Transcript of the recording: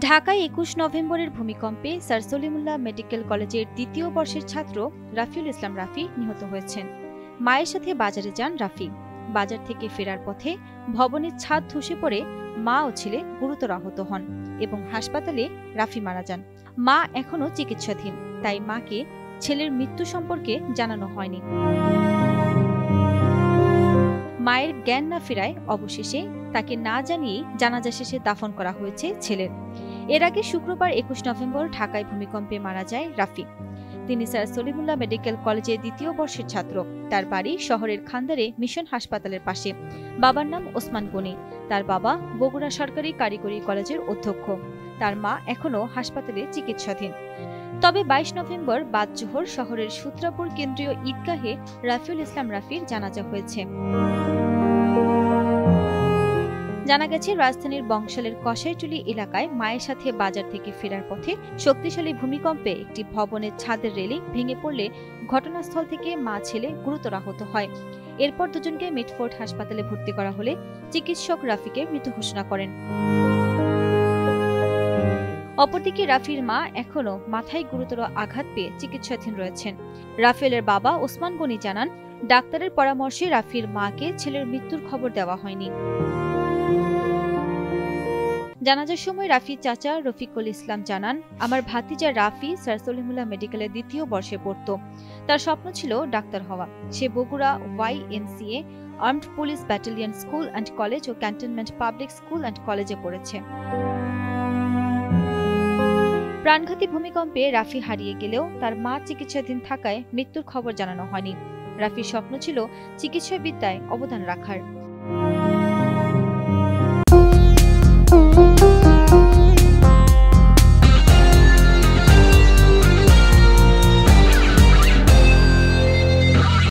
ঢাকায় ২১ নভেম্বরের ভূমিকম্পে স্যার সলিমুল্লাহ মেডিকেল কলেজের দ্বিতীয় বর্ষের ছাত্র রাফিউল ইসলাম রাফি নিহত হয়েছেন। মায়ের সাথে বাজারে যান রাফি। বাজার থেকে ফেরার পথে ভবনের ছাদ ধসে পড়ে মা ও ছেলে গুরুতর আহত হন এবং হাসপাতালে রাফি মারা যান। মা এখনও চিকিৎসাধীন, তাই মাকে ছেলের মৃত্যু সম্পর্কে জানানো হয়নি। মায়ের জ্ঞান না ফেরায় অবশেষে তাকে না জানিয়েই জানাজা শেষে দাফন করা হয়েছে ছেলের। এর আগে শুক্রবার ২১ নভেম্বর ঢাকায় ভূমিকম্পে মারা যায় রাফি। তিনি স্যার সলিমুল্লাহ মেডিকেল কলেজের দ্বিতীয় বর্ষের ছাত্র। তার বাড়ি শহরের খান্দারে মিশন হাসপাতালের পাশে। বাবার নাম ওসমান গনি। তার বাবা বগুড়া সরকারি কারিগরি কলেজের অধ্যক্ষ। তার মা এখনও হাসপাতালে চিকিৎসাধীন। তবে ২২ নভেম্বর বাদ জোহর শহরের সূত্রাপুর কেন্দ্রীয় ঈদগাহে রাফিউল ইসলাম রাফির জানাজা হয়েছে। জানা গেছে, রাজধানীর বংশালের কসাইটুলি এলাকায় মায়ের সাথে বাজার থেকে ফেরার পথে শক্তিশালী ভূমিকম্পে একটি ভবনের ছাদের রেলিং ভেঙে পড়লে ঘটনাস্থল থেকে মা ছেলে গুরুতর আহত হয়। এরপর দুজনকে মিটফোর্ড হাসপাতালে ভর্তি করা হলে চিকিৎসক রাফিকে মৃত ঘোষণা করেন। অপরদিকে রাফির মা এখনও মাথায় গুরুতর আঘাত পেয়ে চিকিৎসাধীন রয়েছেন। রাফেলের বাবা ওসমান গনি জানান, ডাক্তারের পরামর্শে রাফির মাকে ছেলের মৃত্যুর খবর দেওয়া হয়নি। জানাজার সময় রাফির চাচা রফিকুল ইসলাম জানান, আমার ভাতিজা রাফি স্যার সলিমুল্লাহ মেডিকেলের দ্বিতীয় বর্ষে পড়ত। তার স্বপ্ন ছিল ডাক্তার হওয়া। সে Bogura YMCA, armed police battalion school and college ও ক্যান্টনমেন্ট পাবলিক স্কুল অ্যান্ড কলেজে পড়েছে। প্রাণঘাতী ভূমিকম্পে রাফি হারিয়ে গেলেও তার মা চিকিৎসাধীন থাকায় মৃত্যুর খবর জানানো হয়নি। রাফির স্বপ্ন ছিল চিকিৎসাবিদ্যায় অবদান রাখার।